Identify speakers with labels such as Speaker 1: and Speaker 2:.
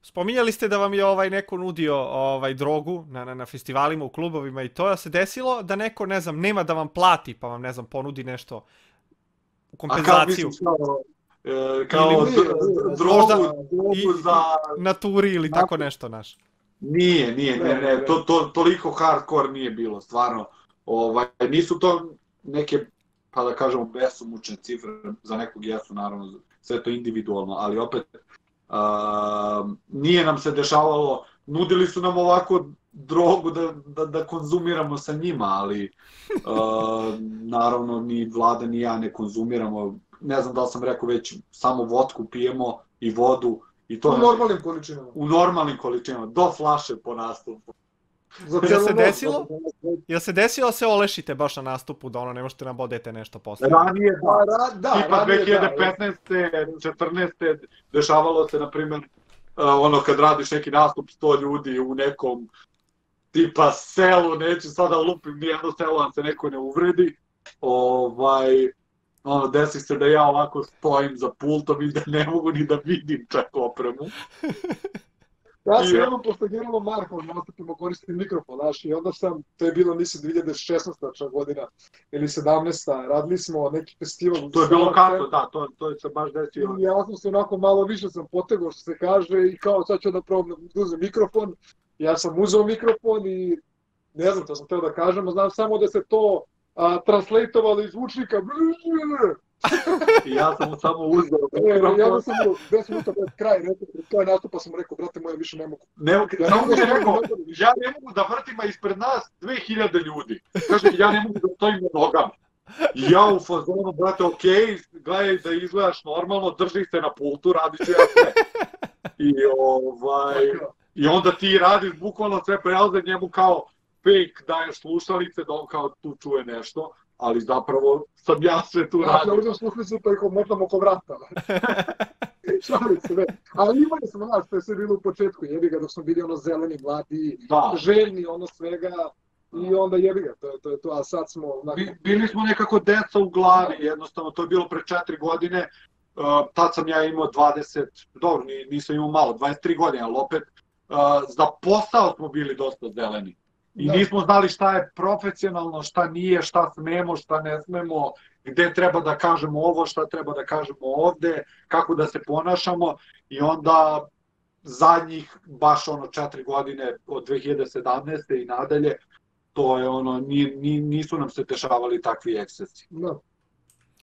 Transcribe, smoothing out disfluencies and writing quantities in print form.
Speaker 1: Spominjali ste da vam je neko nudio drogu na festivalima, u klubovima i to, da se desilo da neko, ne znam, nema da vam plati, pa vam, ne znam, ponudi nešto u
Speaker 2: A kao
Speaker 1: kompenzaciju.
Speaker 2: misliš, kao drogu za...
Speaker 1: Na turi ili tako nešto, naš.
Speaker 2: Nije, ne, toliko hardcore nije bilo, stvarno. Nisu to neke, pa da kažemo, besomučne cifre, za nekog jesu, naravno, sve to individualno, ali opet, nije nam se dešavalo, nudili su nam ovako drogu da konzumiramo sa njima, ali naravno ni vlada ni ja ne konzumiramo, ne znam da li sam rekao već, samo vodku pijemo i vodu.
Speaker 3: U normalnim količinama.
Speaker 2: U normalnim količinama, do flaše po nastupu.
Speaker 1: Jel se desilo da se olešite baš na nastupu, da ne možete nam bodete nešto posle?
Speaker 2: Ranije, da. Tipa 2015. 14. dešavalo se, na primjer, kad radiš neki nastup 100 ljudi u nekom tipa selu, neću sada lupim nijedno selo, da se neko ne uvredi, desi se da ja ovako stojim za pultom i da ne mogu ni da vidim čak opremu.
Speaker 3: Ja sam jednom pošto Geralo Marko nastupimo koristim mikrofon, znaš, i onda to je bilo, mislim, 2016. godina ili 17. Radili smo neki festival.
Speaker 2: To je bilo kako, da, to je se baš desilo.
Speaker 3: I ja sam se onako malo više sam potegao, što se kaže, i kao sad ću da probam da uzem mikrofon. Ja sam uzeo mikrofon i ne znam što sam teo da kažem, znam samo da se to translatovalo iz zvučnika.
Speaker 2: I ja sam mu samo uzeo.
Speaker 3: Ja sam mu 10 minuta pred kraj nastupa sam mu rekao, brate moje, više ne mogu.
Speaker 2: Ja ne mogu da vrtim, a ispred nas 2000 ljudi. Kaže, ja ne mogu da stojim na nogama. I ja u fazonu, brate, okej, gledaj da izgledaš normalno, drži se na pultu, radit ću ja sve. I onda ti radiš bukvalno sve prelaze njemu kao fake, daješ slušalice, da on kao tu čuje nešto. Ali zapravo sam ja sve tu radio.
Speaker 3: Ja uzem slušalicu pa ih motam oko vrata. Šalim se, ne. Ali imali smo, znaš, to je sve bilo u početku, jebi ga, dok smo bili zeleni, mladi, željni, svega, i onda jebi ga, to je to, a sad smo...
Speaker 2: Bili smo nekako deca u glavi, jednostavno, to je bilo pre 4 godine, tad sam ja imao 20, dobro, nisam imao malo, 23 godine, ali opet, za posao smo bili dosta zeleni. I nismo znali šta je profesionalno, šta nije, šta smemo, šta ne smemo, gde treba da kažemo ovo, šta treba da kažemo ovde, kako da se ponašamo. I onda zadnjih baš 4 godine od 2017. i nadalje, to je nisu nam se dešavali takvi ekscesi.